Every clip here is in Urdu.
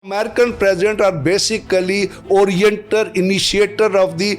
American president are basically orientor, initiator of the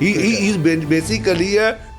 he is basically a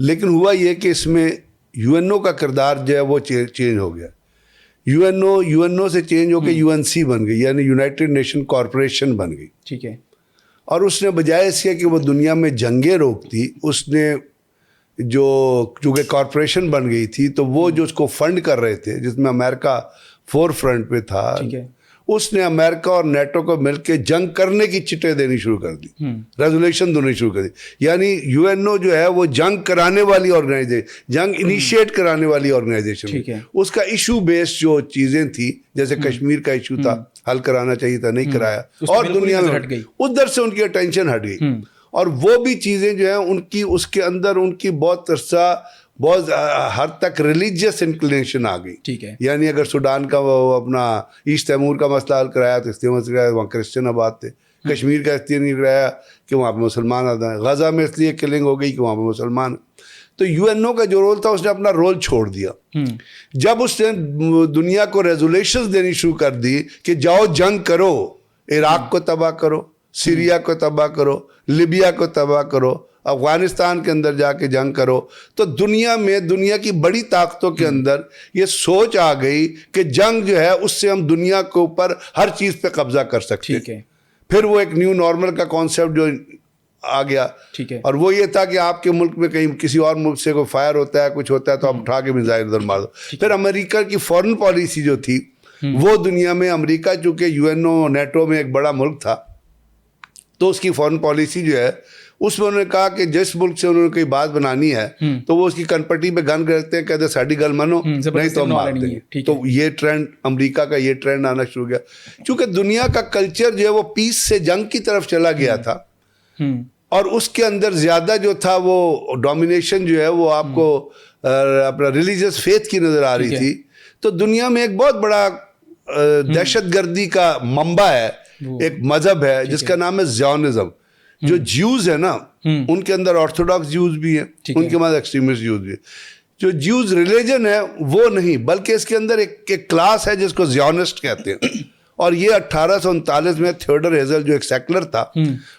لیکن ہوا یہ کہ اس میں یو این او کا کردار جو ہے وہ چینج ہو گیا. یو این او سے چینج ہو کے یو این سی بن گئی, یعنی یونائٹڈ نیشن کارپوریشن بن گئی. ٹھیک ہے. اور اس نے بجائے اس کے کہ وہ دنیا میں جنگیں روکتی, اس نے جو چونکہ کارپوریشن بن گئی تھی تو وہ جو اس کو فنڈ کر رہے تھے, جس میں امریکہ فور فرنٹ پہ تھا, اس نے امریکہ اور نیٹو کو مل کے جنگ کرنے کی چٹیں دینی شروع کر دی, ریزولیشن دینی شروع کر دی. یعنی یو این او جو ہے وہ جنگ کرانے والی آرگنائزیشن, جنگ انیشیٹ کرانے والی آرگنائزیشن. اس کا ایشو بیس جو چیزیں تھیں, جیسے کشمیر کا ایشو تھا, حل کرانا چاہیے تھا, نہیں کرایا, اور دنیا میں ادھر سے ان کی اٹینشن ہٹ گئی. اور وہ بھی چیزیں جو ہیں ان کی, اس کے اندر ان کی بہت عرصہ بہت حد تک ریلیجیس انکلینیشن آ گئی. ٹھیک ہے. یعنی اگر سوڈان کا وہ اپنا ایسٹ تیمور کا مسئلہ حل کرایا تو اس تیمور سے کرایا, وہاں کرسچن آباد تھے. کشمیر کا اس لیے نہیں کرایا کہ وہاں پہ مسلمان آتے ہیں. غزہ میں اس لیے کلنگ ہو گئی کہ وہاں پہ مسلمان. تو یو این او کا جو رول تھا اس نے اپنا رول چھوڑ دیا. جب اس نے دنیا کو ریزولیشنز دینی شروع کر دی کہ جاؤ جنگ کرو, عراق کو تباہ کرو, سیریا کو تباہ کرو, لیبیا کو تباہ کرو, افغانستان کے اندر جا کے جنگ کرو, تو دنیا میں دنیا کی بڑی طاقتوں کے اندر یہ سوچ آ گئی کہ جنگ جو ہے اس سے ہم دنیا کے اوپر ہر چیز پہ قبضہ کر سکتے ہیں. پھر وہ ایک نیو نارمل کا کانسیپٹ جو آ گیا. ٹھیک ہے. اور وہ یہ تھا کہ آپ کے ملک میں کہیں کسی اور ملک سے کوئی فائر ہوتا ہے, کچھ ہوتا ہے, تو آپ اٹھا کے میزائل ادھر مار دو. پھر امریکہ کی فورن پالیسی جو تھی وہ دنیا میں, امریکہ چونکہ یو این او نیٹو میں ایک بڑا ملک تھا, تو اس کی فورن پالیسی جو ہے اس میں انہوں نے کہا کہ جس ملک سے انہوں نے کوئی بات بنانی ہے تو وہ اس کی کنپٹی پہ گن کرتے ہیں, کہتے ہیں ساڑی گل منو, نہیں تو ہم مار دیں گے. تو یہ ٹرینڈ, امریکہ کا یہ ٹرینڈ آنا شروع ہو گیا. چونکہ دنیا کا کلچر جو ہے وہ پیس سے جنگ کی طرف چلا گیا تھا, اور اس کے اندر زیادہ جو تھا وہ ڈومینیشن جو ہے وہ آپ کو اپنا ریلیجیس فیتھ کی نظر آ رہی تھی. تو دنیا میں ایک بہت بڑا دہشت گردی کا منبع ہے, ایک مذہب ہے جس کا نام ہے زیونزم. جو جیوز ہے نا, ان کے اندر آرتھوڈاکس جیوز بھی ہیں, ان کے بعد ایکسٹریمسٹ جیوز بھی ہیں. جو جیوز ریلیجن ہے وہ نہیں, بلکہ اس کے اندر ایک کلاس ہے جس کو زیونسٹ کہتے ہیں. اور یہ 1839 میں تھیوڈر ہیزل جو ایک سیکولر تھا,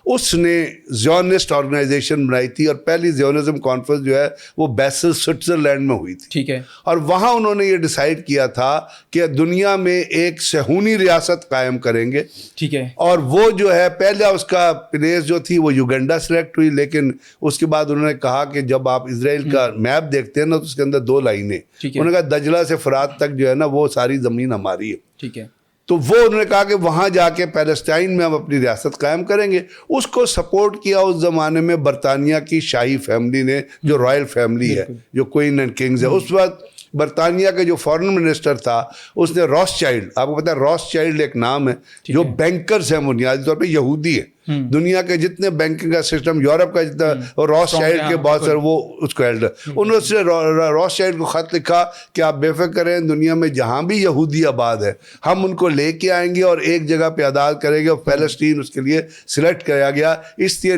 اس نے زیونسٹ آرگنائزیشن بنائی تھی, اور پہلی زیونزم کانفرنس جو ہے وہ بیسل سوئٹزرلینڈ میں ہوئی تھی. ٹھیک ہے. اور وہاں انہوں نے یہ ڈیسائیڈ کیا تھا کہ دنیا میں ایک صہیونی ریاست قائم کریں گے. ٹھیک ہے. اور وہ جو ہے پہلا اس کا پلیس جو تھی وہ یوگنڈا سلیکٹ ہوئی, لیکن اس کے بعد انہوں نے کہا کہ جب آپ اسرائیل کا میپ دیکھتے ہیں نا تو اس کے اندر 2 لائنیں, انہوں نے کہا دجلہ سے فرات تک جو ہے نا وہ ساری زمین ہماری ہے. ٹھیک ہے. تو وہ انہوں نے کہا کہ وہاں جا کے پیلسٹائن میں ہم اپنی ریاست قائم کریں گے. اس کو سپورٹ کیا اس زمانے میں برطانیہ کی شاہی فیملی نے, جو رائل فیملی ہے, جو کوئن اینڈ کنگز ہے. اس وقت برطانیہ کا جو فارن منسٹر تھا اس نے راس چائلڈ, آپ کو پتا ہے راس چائلڈ ایک نام ہے, جو بینکرز ہیں بنیادی طور پہ یہودی ہیں. دنیا کے جتنے بینکنگ کا سسٹم یورپ کا جتنا, راس چائلڈ کے بہت سارے وہ اس کو ہیلڈ. انہوں نے راس چائلڈ کو خط لکھا کہ آپ بے فکر رہیں, دنیا میں جہاں بھی یہودی آباد ہے ہم ان کو لے کے آئیں گے اور ایک جگہ پہ آزاد کریں گے, اور پیلسٹین اس کے لیے سلیکٹ کیا گیا. اس لیے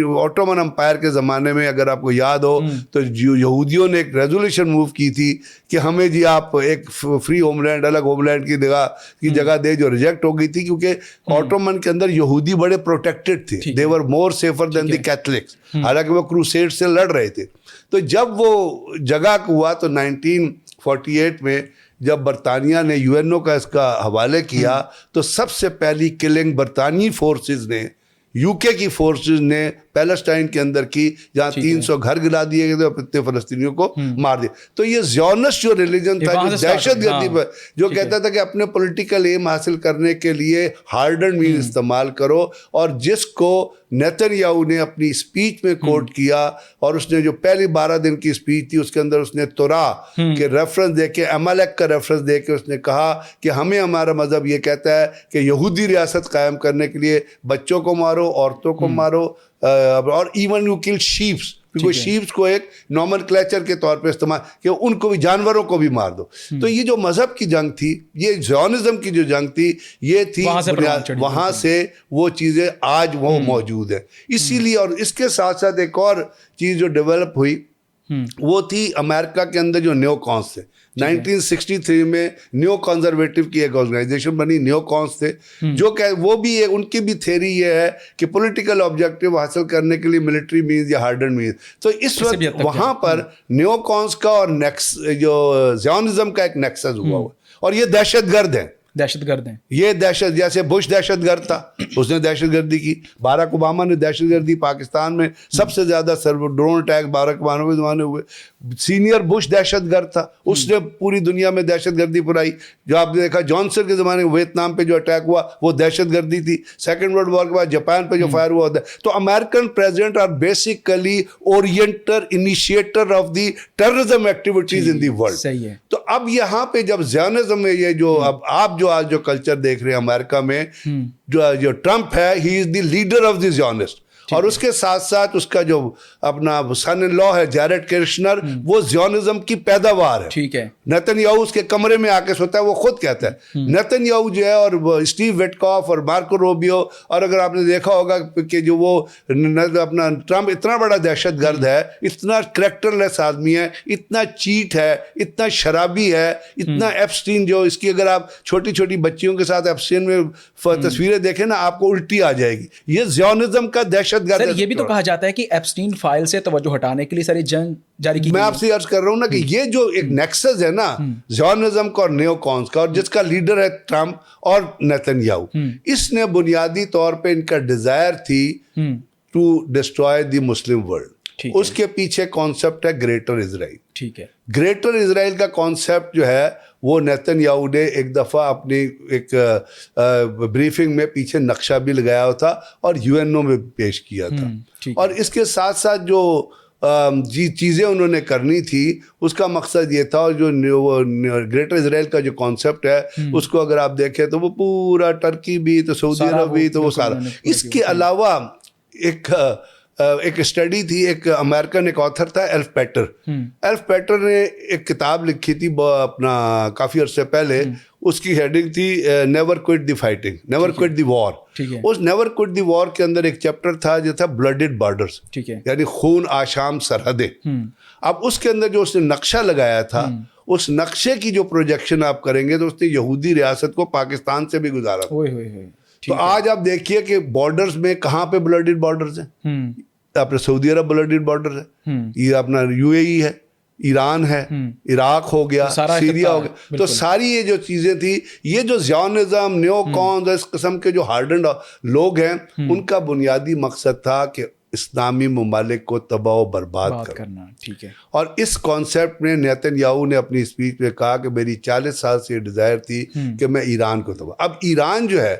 اوٹومن امپائر کے زمانے میں اگر آپ کو یاد ہو تو یہودیوں نے ایک ریزولوشن موو کی تھی کہ ہمیں جی آپ ایک فری ہوم لینڈ, الگ ہوم لینڈ کی جگہ دے, جو ریجیکٹ ہو گئی تھی کیونکہ اوٹومن کے اندر یہودی بڑے پروٹیکٹڈ تھے. they were more safer than the Catholics, حالانکہ وہ کروسیڈ سے لڑ رہے تھے. تو جب وہ جگہ ہوا تو 1948 میں جب برطانیہ نے یو این او کا اس کا حوالے کیا تو سب سے پہلی کلنگ برطانوی فورسز نے, یو کے کی فورسز نے پیلسٹائن کے اندر کی, جہاں 300 گھر گرا دیے گئے تھے اور کتنے فلسطینیوں کو مار دیا. تو یہ زیونسٹ جو ریلیجن تھا, جو دہشت گردی پر جو کہتا تھا کہ اپنے پولیٹیکل ایم حاصل کرنے کے لیے ہارڈنڈ مین استعمال کرو, اور جس کو نیتن یاہو نے اپنی اسپیچ میں کوٹ کیا, اور اس نے جو پہلی 12 دن کی اسپیچ تھی اس کے اندر اس نے تورا کے ریفرنس دے کے, عمالک کا ریفرنس دے کے اس نے کہا کہ ہمیں ہمارا مذہب یہ کہتا ہے کہ یہودی ریاست قائم کرنے کے لیے بچوں کو مارو, عورتوں کو مارو, اور ایون یو کل شیپس, کیونکہ شیپس کو ایک نارمل کلیچر کے طور پہ استعمال کہ ان کو بھی, جانوروں کو بھی مار دو. تو یہ جو مذہب کی جنگ تھی, یہ زیونزم کی جو جنگ تھی, یہ تھی وہاں سے وہ چیزیں آج وہ موجود ہیں. اسی لیے, اور اس کے ساتھ ساتھ ایک اور چیز جو ڈیولپ ہوئی وہ تھی امریکہ کے اندر جو نیو کانس تھے. 1963 میں نیو کنزرویٹو کی ایک آرگنائزیشن بنی, نیو کانس تھے, جو کہ وہ بھی ان کی بھی تھیری یہ ہے کہ پولیٹیکل آبجیکٹیو حاصل کرنے کے لیے ملٹری مینز یا ہارڈن مینز. تو اس وقت وہاں پر نیو کانس کا اور جو زیونزم کا ایک نیکسس ہوا ہوا, اور یہ دہشت گرد ہیں. یہ دہشت, جیسے بش دہشت گرد تھا, اس نے دہشت گردی کی. باراک اوباما نے دہشت گردی, پاکستان میں سب سے زیادہ ڈرون اٹیک باراک اوباما کے زمانے ہوئے. سینئر بش دہشت گرد تھا, اس نے پوری دنیا میں دہشت گردی پھیلائی. جو آپ نے دیکھا جانسن کے زمانے میں ویتنام پہ جو اٹیک ہوا وہ دہشت گردی تھی. سیکنڈ ورلڈ وار کے بعد جاپان پہ جو فائر ہوا ہوتا ہے. تو American president are basically orienter, initiator of the terrorism activities in the world. صحیح ہے. تو اب یہاں پہ جب زیونزم میں یہ جو اب آپ جو آج جو کلچر دیکھ رہے ہیں امریکہ میں, جو ٹرمپ ہے, ہی از دی لیڈر آف دی زیونسٹ, اور اس کے ساتھ ساتھ اس کا جو اپنا سن ان لا ہے جیرڈ کرشنر, وہ زیونزم کی پیداوار ہے. ٹھیک ہے. نیتن یاہو اس کے کمرے میں آ کے سوتا ہے, وہ خود کہتا ہے. نیتن یاہو جو ہے, اور اسٹیو وٹکاف اور مارکو روبیو, اور اگر آپ نے دیکھا ہوگا کہ جو وہ اپنا ٹرمپ اتنا بڑا دہشت گرد ہے, اتنا کریکٹر لیس آدمی ہے, اتنا چیٹ ہے, اتنا شرابی ہے, اتنا ایپسٹین, جو اس کی اگر آپ چھوٹی چھوٹی بچیوں کے ساتھ ایپسٹین میں تصویریں دیکھیں نا, آپ کو الٹی آ جائے گی. یہ زیونزم کا دہشت گرد. سر یہ بھی تو کہا جاتا ہے کہ ایپسٹین فائل سے توجہ ہٹانے کے لیے ساری جنگ جاری کی. میں آپ سے عرض کر رہا ہوں نا کہ یہ جو ایک نیکسس ہے نا زیونزم کا اور نیو کانس کا, اور جس کا لیڈر ہے ٹرمپ اور نیتن یاہو, اس نے بنیادی طور پہ ان کا ڈیزائر تھی to destroy the Muslim world. اس کے پیچھے کانسیپٹ ہے گریٹر اسرائیل. ٹھیک ہے. گریٹر اسرائیل کا کانسیپٹ جو ہے وہ نیتن یاہو نے ایک دفعہ اپنی ایک بریفنگ میں پیچھے نقشہ بھی لگایا ہوا تھا اور UN میں پیش کیا تھا. اور اس کے ساتھ ساتھ جو چیزیں انہوں نے کرنی تھی, اس کا مقصد یہ تھا, اور جو گریٹر اسرائیل کا جو کانسیپٹ ہے اس کو اگر آپ دیکھیں تو وہ پورا ٹرکی بھی, تو سعودی عرب بھی, تو وہ سارا. اس کے علاوہ ایک اسٹڈی تھی, ایک امریکن ایک آتھر تھا ایلف پیٹر. ایلف پیٹر نے ایک کتاب لکھی تھی اپنا کافی عرصے پہلے, اس کی ہیڈنگ تھی نیور کوئٹ دی فائٹنگ, نیور کوئٹ دی وار. اس نیور کوئٹ دی وار کے اندر ایک چیپٹر تھا جو تھا بلڈڈ بارڈرز, یعنی خون آشام سرحدیں. اب اس کے اندر جو اس نے نقشہ لگایا تھا, اس نقشے کی جو پروجیکشن آپ کریں گے تو اس نے یہودی ریاست کو پاکستان سے بھی گزارا. تو آج آپ دیکھیے کہ بارڈرز میں کہاں پہ بلڈڈ بارڈرز ہیں. اپنا سعودی عرب بلڈڈ بارڈر ہے, یہ اپنا UAE ہے, ایران ہے, عراق ہو گیا, سیریا ہو گیا. تو ساری یہ جو چیزیں تھی, یہ جو زیونزم, نیو کانز, اس قسم کے جو ہارڈنڈ لوگ ہیں, ان کا بنیادی مقصد تھا کہ اسلامی ممالک کو تباہ و برباد کرنا. ٹھیک ہے. اور اس کانسیپٹ میں نیتن یاہو نے اپنی اسپیچ میں کہا کہ میری 40 سال سے یہ ڈیزائر تھی کہ میں ایران کو تباہ. اب ایران جو ہے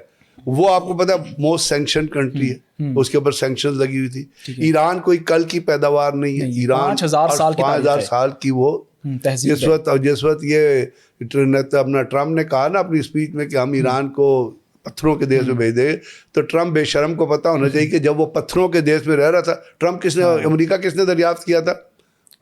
وہ آپ کو پتا موسٹ سینکشن کنٹری ہے, اس کے اوپر سینکشن لگی ہوئی تھی. ایران کوئی کل کی پیداوار نہیں ہے, ایران 5000 سال کی وہ جس وقت یہ اپنا ٹرمپ نے کہا نا اپنی اسپیچ میں کہ ہم ایران کو پتھروں کے دیش میں بھیج دیں, تو ٹرمپ بے شرم کو پتا ہونا چاہیے کہ جب وہ پتھروں کے دیش میں رہ رہا تھا, ٹرمپ امریکہ کس نے دریافت کیا تھا؟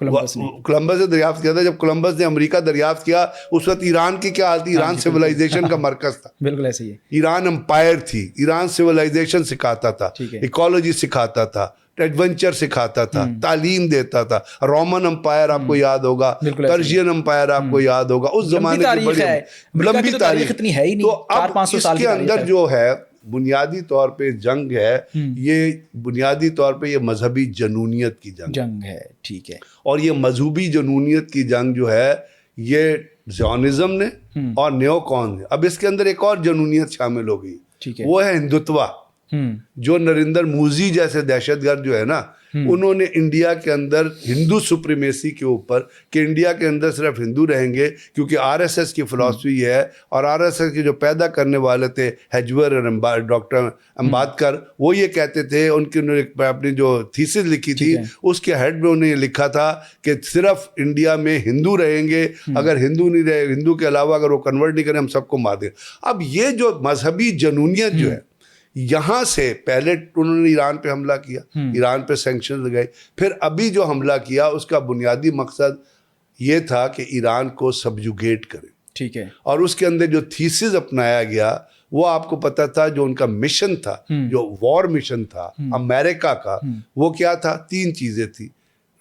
کولمبس نے دریافت کیا تھا. جب کولمبس نے امریکہ دریافت کیا, اس وقت ایران کی کیا حالت تھی؟ ایران سویلائزیشن کا مرکز تھا. بالکل ایسے ہی ہے. ایران امپائر تھی, ایران سویلائزیشن سکھاتا تھا, ایکالوجی سکھاتا تھا, ایڈونچر سکھاتا تھا, تعلیم دیتا تھا. رومن امپائر آپ کو یاد ہوگا, پرشین امپائر آپ کو یاد ہوگا, اس زمانے کی بڑی لمبی تاریخ. تو اب اس کے اندر جو ہے بنیادی طور پہ جنگ ہے, یہ بنیادی طور پہ یہ مذہبی جنونیت کی جنگ ہے. ٹھیک ہے. اور یہ مذہبی جنونیت کی جنگ جو ہے یہ زیونزم نے اور نیو کان نے. اب اس کے اندر ایک اور جنونیت شامل ہو گئی, وہ ہے ہندوتوا. جو نریندر مودی جیسے دہشت گرد جو ہے نا, انہوں نے انڈیا کے اندر ہندو سپریمیسی کے اوپر کہ انڈیا کے اندر صرف ہندو رہیں گے, کیونکہ RSS کی فلاسفی یہ ہے, اور RSS کے جو پیدا کرنے والے تھے ہیجور اور ڈاکٹر امبیڈکر, وہ یہ کہتے تھے, ان کی انہوں نے اپنی جو تھیسس لکھی تھی اس کے ہیڈ میں انہوں نے یہ لکھا تھا کہ صرف انڈیا میں ہندو رہیں گے, اگر ہندو نہیں رہے, ہندو کے علاوہ اگر وہ کنورٹ نہیں کریں ہم سب کو مار دیں. اب یہ جو مذہبی جنونیت جو ہے, یہاں سے پہلے انہوں نے ایران پہ حملہ کیا, ایران پہ سینکشن لگائے, پھر ابھی جو حملہ کیا اس کا بنیادی مقصد یہ تھا کہ ایران کو سبجوگیٹ کرے. ٹھیک ہے. اور اس کے اندر جو تھیسس اپنایا گیا وہ آپ کو پتا تھا, جو ان کا مشن تھا, جو وار مشن تھا امریکہ کا, وہ کیا تھا؟ 3 چیزیں تھی.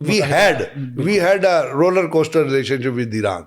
we had a roller coaster relationship with Iran.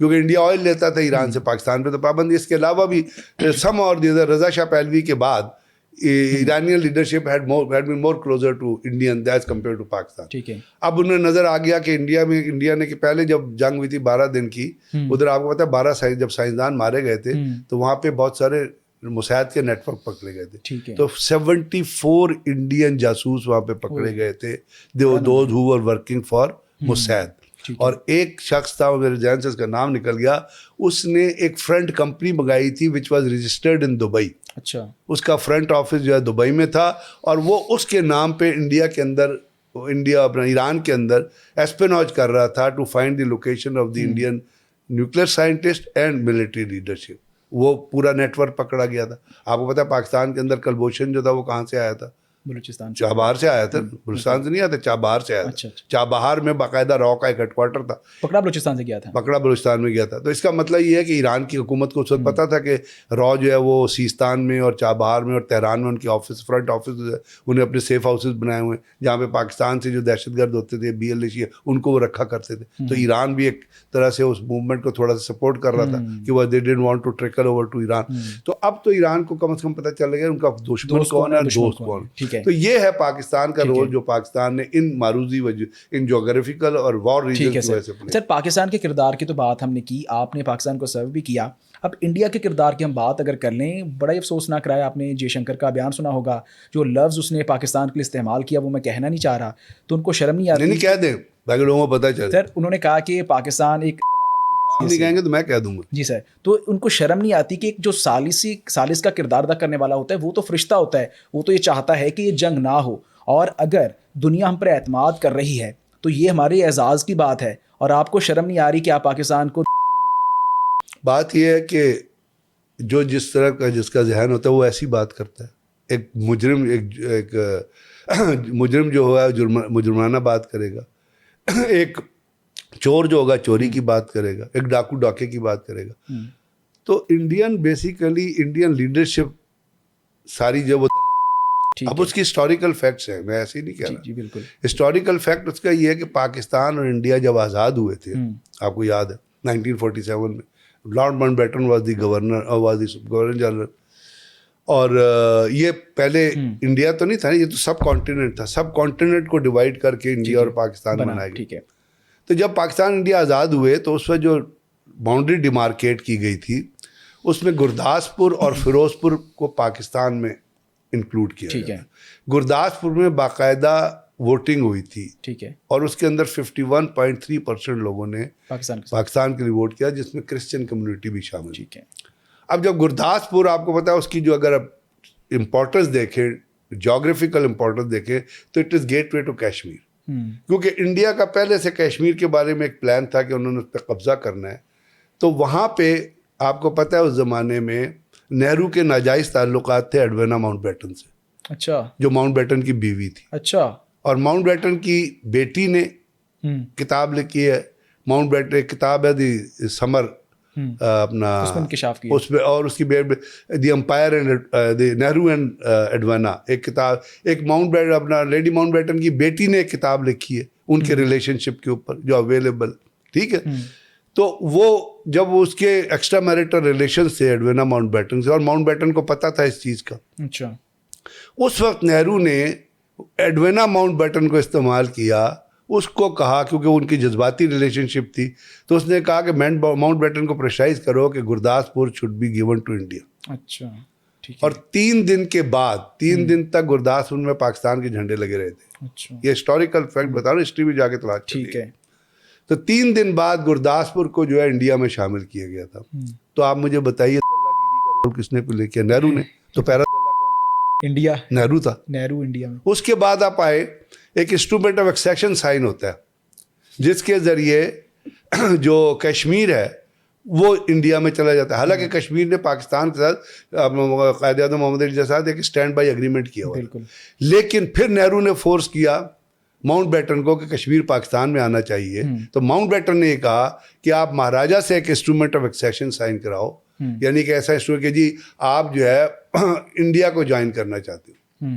کیونکہ انڈیا آئل لیتا تھا ایران سے, پاکستان پہ تو پابندی. اس کے علاوہ بھی سم اور دیگر رضا شاہ پہلوی کے بعد Iranian leadership had been more closer to Indian as compared to Pakistan. ٹھیک ہے. اب انہیں نظر آ گیا کہ انڈیا نے کہ پہلے جب جنگ ہوئی تھی 12 دن کی, ادھر آپ کو پتا ہے 12 جب سائنسدان مارے گئے تھے تو وہاں پہ بہت سارے موساد کے نیٹ ورک پکڑے گئے تھے. تو 74 انڈین جاسوس وہاں پہ پکڑے گئے تھے, those who were working for Mossad. اور ایک شخص تھا, میرے ذہن سے اس کا نام نکل گیا, اس نے ایک فرنٹ کمپنی منگائی تھی which was registered in Dubai. اچھا. اس کا فرنٹ آفس جو ہے دبئی میں تھا, اور وہ اس کے نام پہ انڈیا کے اندر اپنا ایران کے اندر ایسپیناج کر رہا تھا to find the location of the Indian nuclear scientist and military leadership. وہ پورا نیٹ ورک پکڑا گیا تھا. آپ کو پتا ہے پاکستان کے اندر کلبھوشن جو تھا وہ کہاں سے آیا تھا؟ بلوچستان, چابہار سے آیا تھا. بلوچستان سے نہیں آیا تھا, چابہار سے آیا تھا. چابہار میں باقاعدہ را کا ایک ہیڈ کوارٹر تھا. پکڑا بلوچستان سے گیا تھا. پکڑا بلوچستان میں گیا تھا. تو اس کا مطلب یہ ہے کہ ایران کی حکومت کو اس وقت پتا تھا کہ را جو ہے وہ سیستان میں اور چابہار میں اور تہران میں ان کی آفس, فرنٹ آفس, انہیں اپنے سیف ہاؤسز بنائے ہوئے ہیں جہاں پہ پاکستان سے جو دہشت گرد ہوتے تھے BLA ان کو وہ رکھا کرتے تھے. تو ایران بھی ایک طرح سے اس موومنٹ کو تھوڑا سا سپورٹ کر رہا تھا کہ وہ they didn't want to trickle over to Iran. تو اب تو ایران کو کم از کم پتہ چل گیا ان کا دشمن کون ہے, دوست کون. تو یہ ہے پاکستان کا رول جو پاکستان نے ان معروضی وجہ ان جغرافیکل اور وار ریجن کی وجہ سے پلے. سر پاکستان کے کردار کی تو بات ہم نے کی, آپ نے پاکستان کو سرو بھی کیا. اب انڈیا کے کردار کی ہم بات اگر کر لیں, بڑا ہی افسوسناک رہا ہے. آپ نے جے شنکر کا بیان سنا ہوگا, جو لفظ اس نے پاکستان کے لیے استعمال کیا وہ میں کہنا نہیں چاہ رہا, تو ان کو شرم نہیں آتی؟ نہیں کہہ دیں باقی لوگوں کو پتہ چلے. سر انہوں نے کہا کہ پاکستان ایک نہیں کہیں گے تو میں کہہ دوں گا. جی سر, تو ان کو شرم نہیں آتی کہ ایک جو سالس کا کردار ادا کرنے والا ہوتا ہے وہ تو فرشتہ ہوتا ہے, وہ تو یہ چاہتا ہے کہ یہ جنگ نہ ہو, اور اگر دنیا ہم پر اعتماد کر رہی ہے تو یہ ہمارے اعزاز کی بات ہے, اور آپ کو شرم نہیں آ رہی کہ آپ پاکستان کو. بات یہ ہے کہ جو جس طرح کا جس کا ذہن ہوتا ہے وہ ایسی بات کرتا ہے. ایک مجرم جو ہوگا مجرمانہ بات کرے گا, ایک چور جو ہوگا چوری کی بات کرے گا, ایک ڈاکو ڈاکے کی بات کرے گا. تو بیسیکلی انڈین لیڈرشپ ساری جو وہ, اب اس کی ہسٹوریکل فیکٹس ہیں, میں ایسے ہی نہیں کہہ رہا. جی بالکل. ہسٹوریکل فیکٹ اس کا یہ ہے کہ پاکستان اور انڈیا جب آزاد ہوئے تھے, آپ کو یاد ہے 1947 میں lord Mountbatten was the governor general, اور یہ پہلے انڈیا تو نہیں تھا, یہ تو سب کانٹیننٹ تھا. سب کانٹیننٹ کو ڈیوائڈ کر کے انڈیا اور پاکستان بنایا گیا. تو جب پاکستان انڈیا آزاد ہوئے تو اس وقت جو باؤنڈری ڈیمارکیٹ کی گئی تھی اس میں گرداسپور اور فیروز پور کو پاکستان میں انکلوڈ کیا گیا. گرداسپور میں باقاعدہ ووٹنگ ہوئی تھی, ٹھیک ہے, اور اس کے اندر 51.3% لوگوں نے پاکستان کے لیے ووٹ کیا, جس میں کرسچن کمیونٹی بھی شامل. ٹھیک ہے. اب جب گرداسپور آپ کو پتا ہے اس کی جو اگر امپورٹنس دیکھیں, جغرافیکل امپورٹنس دیکھیں, تو it is gateway to Kashmir. کیونکہ انڈیا کا پہلے سے کشمیر کے بارے میں ایک پلان تھا کہ انہوں نے اس پہ قبضہ کرنا ہے. تو وہاں پہ آپ کو پتہ ہے اس زمانے میں نہرو کے ناجائز تعلقات تھے ایڈوینا ماؤنٹ بیٹن سے. اچھا. جو ماؤنٹ بیٹن کی بیوی تھی. اچھا. اور ماؤنٹ بیٹن کی بیٹی نے کتاب لکھی ہے, ماؤنٹ بیٹن ایک کتاب ہے دی سمر, اپنا اس میں, اور اس کی the empire and the Nehru and Edwina ایک کتاب, ایک ماؤنٹ بیٹن اپنا لیڈی ماؤنٹ بیٹن کی بیٹی نے ایک کتاب لکھی ہے ان کے ریلیشن شپ کے اوپر جو اویلیبل. ٹھیک ہے. تو وہ جب اس کے ایکسٹرا میریٹل ریلیشن تھے ایڈوینا ماؤنٹ بیٹن سے, اور ماؤنٹ بیٹن کو پتا تھا اس چیز کا. اچھا. اس وقت نہرو نے ایڈوینا ماؤنٹ بیٹن کو استعمال کیا, اس کو کہا, کیونکہ ان کی جذباتی ریلیشن شپ تھی, تو اس نے کہا کہ ماؤنٹ بیٹن کو پریشرائز کرو کہ Gurdaspur should be given to India. اچھا. اور 3 دن کے بعد 3 دن تک گرداسپور میں پاکستان کے جھنڈے لگے رہے تھے. اچھا. یہ ہسٹوریکل فیکٹ بتا رہا ہوں, ہسٹری میں جا کے تلاش. ٹھیک ہے. تو 3 دن بعد گرداسپور کو جو ہے انڈیا میں شامل کیا گیا تھا. تو آپ مجھے بتائیے دلہ گیری کا رول کس نے پلے کیا؟ نہرو نے. تو پہلا دلہ کون تھا؟ انڈیا. نہرو تھا. نہرو انڈیا میں. اس کے بعد آپ آئے, ایک انسٹرومنٹ آف ایکسیشن سائن ہوتا ہے جس کے ذریعے جو کشمیر ہے وہ انڈیا میں چلا جاتا ہے. حالانکہ کشمیر نے پاکستان کے ساتھ قائد اعظم محمد علی کے ساتھ ایک اسٹینڈ بائی ایگریمنٹ کیا ہوا, لیکن پھر نہرو نے فورس کیا ماؤنٹ بیٹن کو کہ کشمیر پاکستان میں آنا چاہیے. تو ماؤنٹ بیٹن نے یہ کہا کہ آپ مہاراجا سے ایک انسٹرومنٹ آف ایکسیشن سائن کراؤ, یعنی کہ ایسا انسٹرومنٹ کہ جی آپ جو ہے انڈیا کو جوائن کرنا چاہتے ہو.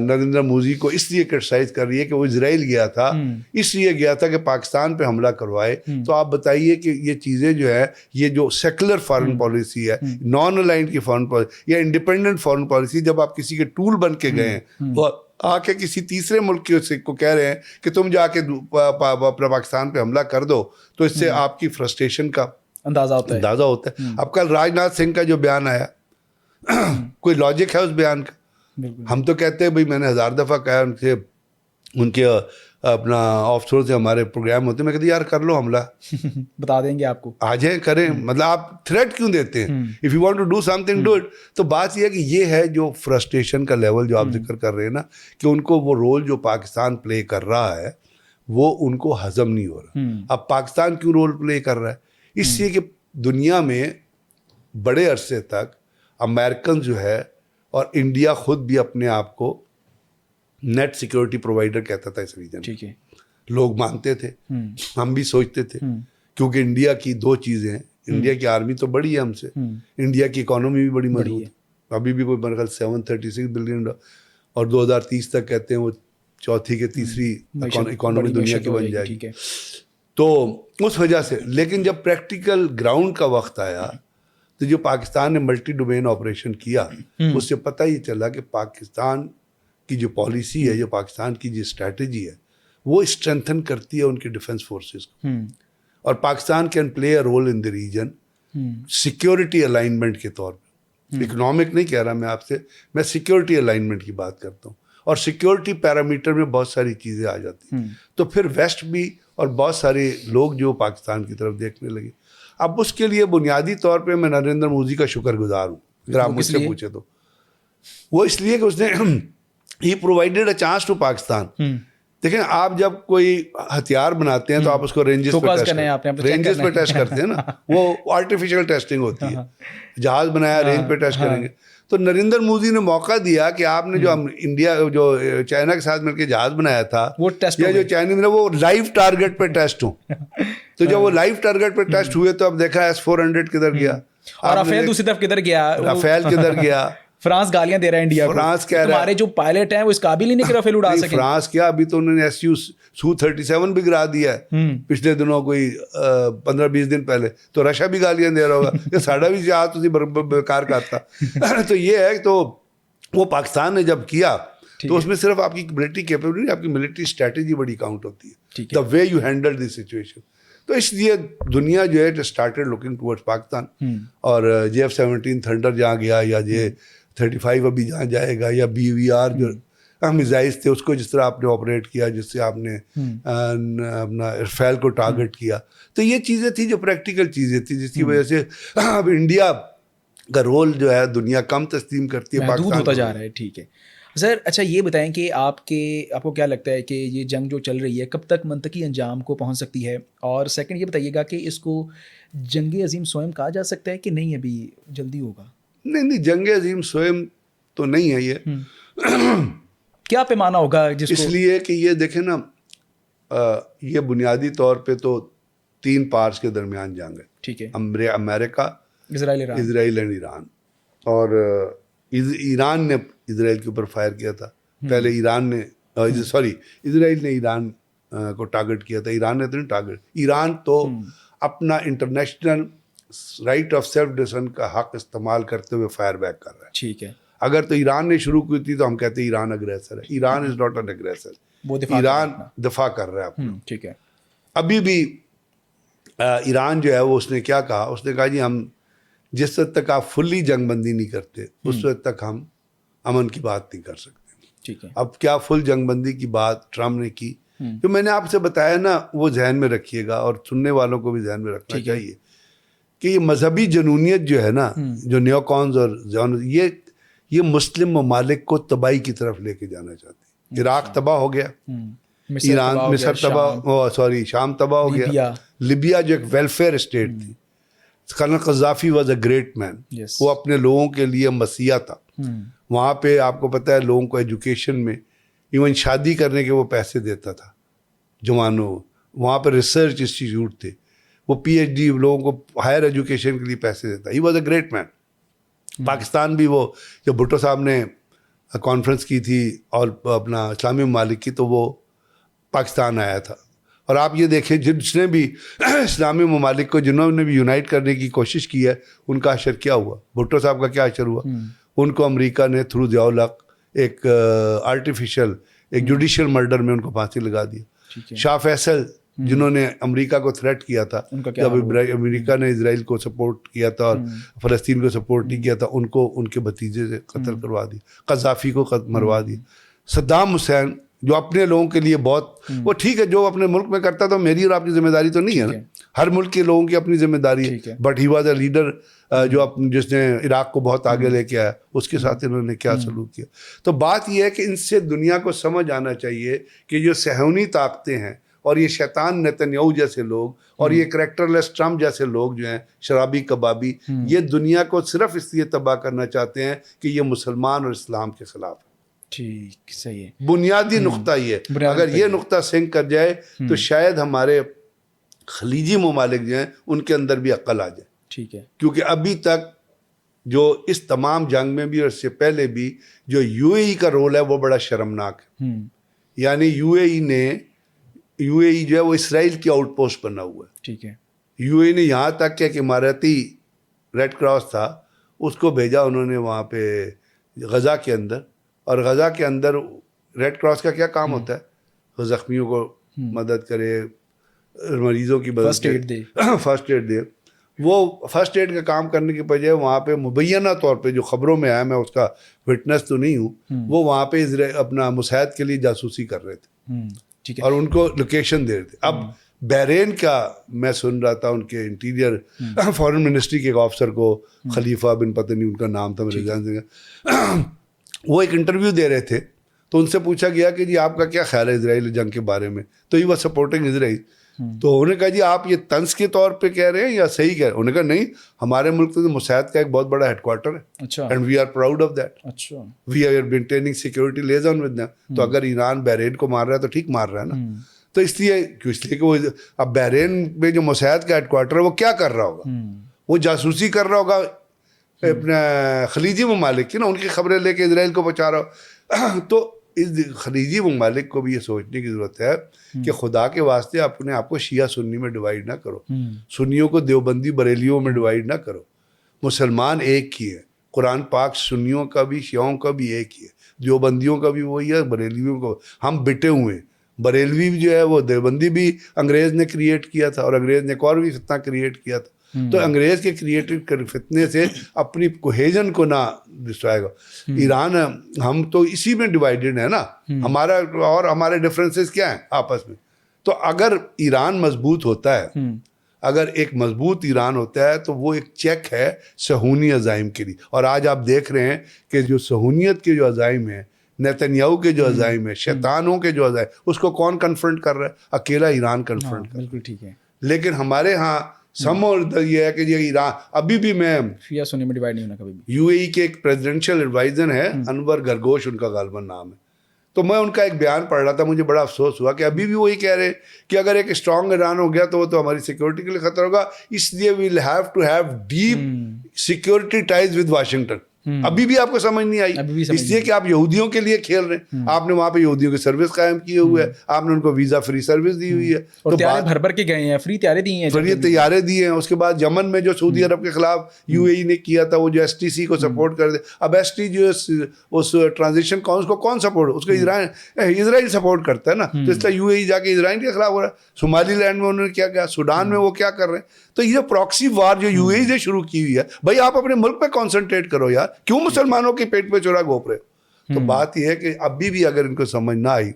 نریندر مودی کو اس لیے کرٹیسائز کر رہی ہے کہ وہ اسرائیل گیا تھا, اس لیے گیا تھا کہ پاکستان پہ حملہ کروائے. تو آپ بتائیے کہ یہ چیزیں جو ہے, یہ جو سیکولر فارن پالیسی ہے, نان الائنڈ کی فارن پالیسی یا انڈیپینڈنٹ فارن پالیسی, جب آپ کسی کے ٹول بن کے گئے ہیں وہ آ کے کسی تیسرے ملک کو کہہ رہے ہیں کہ تم جا کے اپنا پاکستان پہ حملہ کر دو, تو اس سے آپ کی فرسٹریشن کا اندازہ ہوتا ہے. اب کل راج ناتھ سنگھ کا جو بیان آیا, کوئی لاجک ہے اس بیان کا؟ ہم تو کہتے ہیں بھائی, میں نے 1000 دفعہ کہا ان کے اپنا آف شور سے ہمارے پروگرام ہوتے ہیں, میں کہتے یار کر لو حملہ, بتا دیں گے آپ کو, آ جائیں کریں, مطلب آپ تھریٹ کیوں دیتے ہیں؟ If you want to do something do it. تو بات یہ ہے کہ یہ ہے جو فرسٹریشن کا لیول جو آپ ذکر کر رہے ہیں نا, کہ ان کو وہ رول جو پاکستان پلے کر رہا ہے وہ ان کو ہضم نہیں ہو رہا. اب پاکستان کیوں رول پلے کر رہا ہے؟ اس لیے کہ دنیا میں بڑے عرصے تک امریکن جو ہے, اور انڈیا خود بھی اپنے آپ کو نیٹ سیکورٹی پرووائڈر کہتا تھا اس ریجن. ٹھیک ہے, لوگ مانتے تھے, ہم بھی سوچتے تھے, کیونکہ انڈیا کی 2 چیزیں ہیں. انڈیا کی آرمی تو بڑی ہے ہم سے, انڈیا کی اکانومی بھی بڑی مضبوط ہے, ابھی بھی کوئی میرے خیال 736 بلین, اور 2030 تک کہتے ہیں وہ چوتھی کے تیسری اکانومی دنیا کی بن جائے گی. تو اس وجہ سے, لیکن جب پریکٹیکل گراؤنڈ کا وقت آیا تو جو پاکستان نے ملٹی ڈومین آپریشن کیا, اس سے پتہ ہی چلا کہ پاکستان کی جو پالیسی ہے, جو پاکستان کی جو اسٹریٹجی ہے, وہ اسٹرینتھن کرتی ہے ان کی ڈیفنس فورسز کو. اور Pakistan can play a role in the region security alignment کے طور پہ. اکنامک نہیں کہہ رہا میں آپ سے, میں سیکیورٹی الائنمنٹ کی بات کرتا ہوں. اور سیکیورٹی پیرامیٹر میں بہت ساری چیزیں آ جاتی ہیں. تو پھر ویسٹ بھی اور بہت سارے لوگ جو پاکستان کی طرف دیکھنے لگے. اب اس کے لیے بنیادی طور پہ میں نریندر مودی کا شکر گزار ہوں, اگر آپ مجھ سے پوچھے تو. وہ اس لیے کہ اس نے ہی provided a chance to Pakistan. دیکھیں, آپ جب کوئی ہتھیار بناتے ہیں تو آپ اس کو رینجز پہ ٹیسٹ کرتے ہیں نا, وہ آرٹیفیشل ٹیسٹنگ ہوتی ہے. جہاز بنایا, رینج پہ ٹیسٹ کریں گے. تو نریندر مودی نے موقع دیا کہ آپ نے جو انڈیا جو چائنا کے ساتھ مل کے جہاز بنایا تھا, یا جو چائنیز نے, وہ لائیو ٹارگیٹ پہ ٹیسٹ ہوں. تو جب وہ لائیو ٹارگیٹ پہ ٹیسٹ ہوئے تو اب دیکھا S-400 کدھر گیا, اور رافیل دوسری طرف کدھر گیا, رافیل کدھر گیا. فرانس گالیاں دے رہا ہے انڈیا کو. فرانس کہہ رہا ہے ہمارے جو پائلٹ ہیں وہ اس قابل ہی نہیں کہ رافیل اڑا سکیں. فرانس کیا, ابھی تو انہوں نے Su-37 بھی گرا دیا ہے پچھلے دنوں, کوئی 15-20 دن پہلے. تو رشیا بھی گالیاں دے رہا ہوگا کہ ساڑھا بھی جہاز تھی بیکار کرتا. تو یہ ہے, تو وہ پاکستان نے جب کیا تو اس میں صرف آپ کی ملٹری کیپیبلٹی, آپ کی ملٹری اسٹریٹجی بڑی کاؤنٹ ہوتی ہے, the way you handle the situation. تو اس لیے دنیا جو ہے اسٹارٹیڈ لوکنگ ٹورڈز پاکستان. اور JF-17 تھنڈر جہاں گیا, یا J-35 ابھی جہاں جائے گا, یا BVR جو میزائلز تھے اس کو جس طرح آپ نے آپریٹ کیا, جس سے آپ نے اپنا رفیل کو ٹارگٹ کیا. تو یہ چیزیں تھیں جو پریکٹیکل چیزیں تھیں, جس کی وجہ سے اب انڈیا کا رول جو ہے دنیا کم تسلیم کرتی ہے, محدود ہوتا جا رہا ہے. ٹھیک ہے سر, اچھا یہ بتائیں کہ آپ کو کیا لگتا ہے کہ یہ جنگ جو چل رہی ہے کب تک منطقی انجام کو پہنچ سکتی ہے؟ اور سیکنڈ یہ بتائیے گا کہ اس کو جنگ عظیم سوئم کہا جا سکتا ہے کہ نہیں, ابھی جلدی ہوگا؟ نہیں, جنگ عظیم سوئم تو نہیں ہے یہ. کیا پیمانہ ہوگا جس اس لیے کہ یہ دیکھیں نا, یہ بنیادی طور پہ تو 3 پارٹس کے درمیان جنگ ہے. ٹھیک ہے, امریکہ, اسرائیل اینڈ ایران. اور ایران نے اسرائیل کے اوپر فائر کیا تھا پہلے. اسرائیل نے ایران کو ٹارگٹ کیا تھا. ایران نے تو نہیں ٹارگٹ, ایران تو اپنا international right of self defence کا حق استعمال کرتے ہوئے فائر بیک کر رہا ہے. ٹھیک ہے, اگر تو ایران نے شروع کی تھی تو ہم کہتے ہیں ایران اگریسر ہے. Iran is not an aggressor, Iran دفاع کر رہا ہے اپنا. ٹھیک ہے, ابھی بھی ایران جو ہے وہ اس نے کیا کہا, اس نے کہا جی ہم جس وقت تک آپ فلی جنگ بندی نہیں کرتے اس وقت تک ہم امن کی بات نہیں کر سکتے. ٹھیک ہے, اب کیا فل جنگ بندی کی بات ٹرمپ نے کی, جو میں نے آپ سے بتایا نا, وہ ذہن میں رکھیے گا, اور سننے والوں کو بھی ذہن میں رکھنا چاہیے کہ یہ مذہبی جنونیت جو ہے نا, جو نیو کونز اور یہ مسلم ممالک کو تباہی کی طرف لے کے جانا چاہتے ہیں. عراق تباہ ہو گیا, ایران, مصر تباہ, شام تباہ ہو گیا, لیبیا جو ایک ویلفیئر اسٹیٹ تھی. Colonel Gaddafi was a great man, وہ اپنے لوگوں کے لیے مسیح تھا. وہاں پہ آپ کو پتہ ہے لوگوں کو ایجوکیشن میں, ایون شادی کرنے کے وہ پیسے دیتا تھا جوانوں. وہاں پہ ریسرچ انسٹیٹیوٹ تھے, وہ PhD لوگوں کو ہائر ایجوکیشن کے لیے پیسے دیتا. ہی واز اے گریٹ مین. پاکستان بھی وہ جب بھٹو صاحب نے کانفرنس کی تھی اور اپنا اسلامی ممالک کی، تو وہ پاکستان آیا تھا. اور آپ یہ دیکھیں جس نے بھی اسلامی ممالک کو جنہوں نے بھی یونائٹ کرنے کی کوشش کی ہے ان کا اشر کیا ہوا. بھٹو صاحب کا کیا اشر ہوا؟ ان کو امریکہ نے تھرو ضیاء الحق ایک آرٹیفیشل ایک جوڈیشل مرڈر میں ان کو پھانسی لگا دیا. شاہ فیصل جنہوں نے امریکہ کو تھریٹ کیا تھا جب امریکہ نے اسرائیل کو سپورٹ کیا تھا اور فلسطین کو سپورٹ نہیں کیا تھا، ان کو ان کے بھتیجے سے قتل کروا دی. قذافی کو مروا دی. صدام حسین جو اپنے لوگوں کے لیے بہت وہ ٹھیک ہے جو اپنے ملک میں کرتا تو میری اور آپ کی ذمہ داری تو نہیں ہے نا، ہر ملک کے لوگوں کی اپنی ذمہ داری ہے. But he was a leader جو جس نے عراق کو بہت آگے لے کے آیا، اس کے ساتھ انہوں نے کیا سلوک کیا. تو بات یہ ہے کہ ان سے دنیا کو سمجھ آنا چاہیے کہ جو صہیونی طاقتیں ہیں اور یہ شیطان نتنیاہو جیسے لوگ اور یہ کریکٹر لیس ٹرمپ جیسے لوگ جو ہیں شرابی کبابی، یہ دنیا کو صرف اس لیے تباہ کرنا چاہتے ہیں کہ یہ مسلمان اور اسلام کے خلاف ہے. ٹھیک، صحیح ہے. بنیادی نقطہ یہ ہے. اگر یہ نقطہ سنک کر جائے تو شاید ہمارے خلیجی ممالک جو ہیں ان کے اندر بھی عقل آ جائے. ٹھیک ہے. کیونکہ ابھی تک جو اس تمام جنگ میں بھی اور اس سے پہلے بھی جو یو اے ای کا رول ہے وہ بڑا شرمناک ہے. یعنی یو اے ای جو ہے وہ اسرائیل کی آؤٹ پوسٹ بنا ہوا ہے. ٹھیک ہے. یو اے ای نے یہاں تک کہ ایک اماراتی ریڈ کراس تھا اس کو بھیجا انہوں نے وہاں پہ غزہ کے اندر. اور غزہ کے اندر ریڈ کراس کا کیا کام ہوتا ہے؟ زخمیوں کو مدد کرے، مریضوں کی فرسٹ ایڈ دے. وہ فرسٹ ایڈ کا کام کرنے کے بجائے وہاں پہ مبینہ طور پہ جو خبروں میں آیا، میں اس کا وٹنس تو نہیں ہوں، وہ وہاں پہ اپنا مساعد کے لیے جاسوسی کر رہے تھے اور ان کو لوکیشن دے رہے تھے. اب بحرین کا میں سن رہا تھا ان کے انٹیریئر فارن منسٹری کے ایک آفسر کو، خلیفہ بن پتہ نہیں ان کا نام تھا میرے ذہن سے، وہ ایک انٹرویو دے رہے تھے تو ان سے پوچھا گیا کہ جی آپ کا کیا خیال ہے اسرائیل جنگ کے بارے میں، تو ہی واز سپورٹنگ اسرائیل. تو انہوں نے کہا جی آپ یہ طنز کے طور پہ کہہ رہے ہیں یا صحیح کہہ رہے ہیں؟ انہوں نے کہا نہیں، ہمارے ملک میں مساعد کا ایک بہت بڑا ہیڈ کوارٹر ہے and we are proud of that, we are maintaining security liaison with them. تو اگر ایران بحرین کو مار رہا ہے تو ٹھیک مار رہا ہے نا. تو اس لیے کہ وہ اب بحرین میں جو مساعد کا ہیڈ کوارٹر ہے وہ کیا کر رہا ہوگا؟ وہ جاسوسی کر رہا ہوگا اپنے خلیجی ممالک کی نا، ان کی خبریں لے کے اسرائیل کو پہنچا رہا. تو اس خلیجی ممالک کو بھی یہ سوچنے کی ضرورت ہے کہ خدا کے واسطے اپنے آپ کو شیعہ سنی میں ڈیوائیڈ نہ کرو، سنیوں کو دیوبندی بریلیوں میں ڈیوائیڈ نہ کرو. مسلمان ایک ہی ہے، قرآن پاک سنیوں کا بھی شیعوں کا بھی ایک ہی ہے، دیوبندیوں کا بھی وہی ہے، بریلیوں کا. ہم بٹے ہوئے ہیں. بریلوی جو ہے وہ دیوبندی بھی انگریز نے کریٹ کیا تھا اور انگریز نے ایک اور بھی فتنہ کریٹ کیا تھا. تو انگریز کے کریٹڈ فتنے سے اپنی کوہیجن کو نہ ڈسٹرائے گا. ایران ہم تو اسی میں ڈیوائیڈڈ ہے نا، ہمارا اور ہمارے ڈفرینسز کیا ہیں آپس میں. تو اگر ایران مضبوط ہوتا ہے، اگر ایک مضبوط ایران ہوتا ہے تو وہ ایک چیک ہے صہیونی عزائم کے لیے. اور آج آپ دیکھ رہے ہیں کہ جو صہیونیت کے جو عزائم ہیں، نیتنیاہو کے جو عزائم ہیں، شیطانوں کے جو عزائم، اس کو کون کنفرنٹ کر رہا ہے؟ اکیلا ایران کنفرنٹ کر رہا ہے. بالکل ٹھیک ہے. لیکن ہمارے ہاں یہ ہے کہ یہ ایران ابھی بھی، میں شیعہ سنی میں ڈیوائیڈ نہیں ہونا کبھی بھی. یو اے ای کے ایک پریزیڈنشیل ایڈوائزر ہیں انور گرگوش ان کا غالباً نام ہے. تو میں ان کا ایک بیان پڑھ رہا تھا، مجھے بڑا افسوس ہوا کہ ابھی بھی وہی کہہ رہے ہیں کہ اگر ایک اسٹرانگ ایران ہو گیا تو وہ تو ہماری سیکورٹی کے لیے خطرہ ہوگا، اس لیے we'll have to have deep security ties with Washington. ابھی بھی آپ کو سمجھ نہیں آئی، اس لیے کہ آپ یہودیوں کے لیے کھیل رہے ہیں. آپ نے وہاں پہ یہودیوں کی سروس قائم کی ہوئی ہے، آپ نے ان کو ویزا فری سروس دی ہوئی ہے، اور طیارے بھر بھر کے گئے ہیں، فری طیارے دیے ہیں، فری طیارے دیے ہیں. اس کے بعد یمن میں جو سعودی عرب کے خلاف یو اے ای نے کیا تھا، وہ جو ایس ٹی سی کو سپورٹ کر دے. اب ایس ٹی جو اس ٹرانزیشن اس کو کون سپورٹ، اس کو اسرائیل سپورٹ کرتا ہے نا. تو اس لیے یو اے ای جا کے اسرائیل کے خلاف ہو رہا ہے. صومالی لینڈ میں انہوں نے کیا کیا، سوڈان میں وہ کیا کر رہے ہیں. تو یہ پراکسی وار جو یو اے ای نے شروع کی ہوئی ہے، بھائی آپ اپنے ملک پہ کانسنٹریٹ کرو یار، کیوں مسلمانوں کے پیٹ پہ چورا گھونپ رہے ہو. تو بات یہ ہے کہ ابھی بھی اگر ان کو سمجھ نہ آئی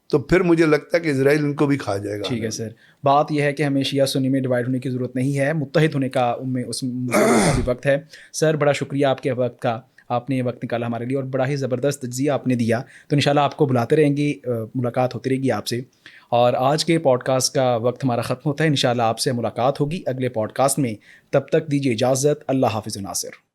تو پھر مجھے لگتا ہے کہ اسرائیل ان کو بھی کھا جائے گا. ٹھیک ہے سر. بات یہ ہے کہ ہمیں شیعہ سنی میں ڈیوائڈ ہونے کی ضرورت نہیں ہے، متحد ہونے کا اس کا بھی وقت ہے. سر بڑا شکریہ آپ کے وقت کا، آپ نے وقت نکالا ہمارے لیے اور بڑا ہی زبردست تجزیہ آپ نے دیا. تو انشاءاللہ آپ کو بلاتے رہیں گے، ملاقات ہوتی رہے گی آپ سے. اور آج کے پوڈ کاسٹ کا وقت ہمارا ختم ہوتا ہے. انشاءاللہ آپ سے ملاقات ہوگی اگلے پوڈ کاسٹ میں. تب تک دیجیے اجازت. اللہ حافظ ناصر.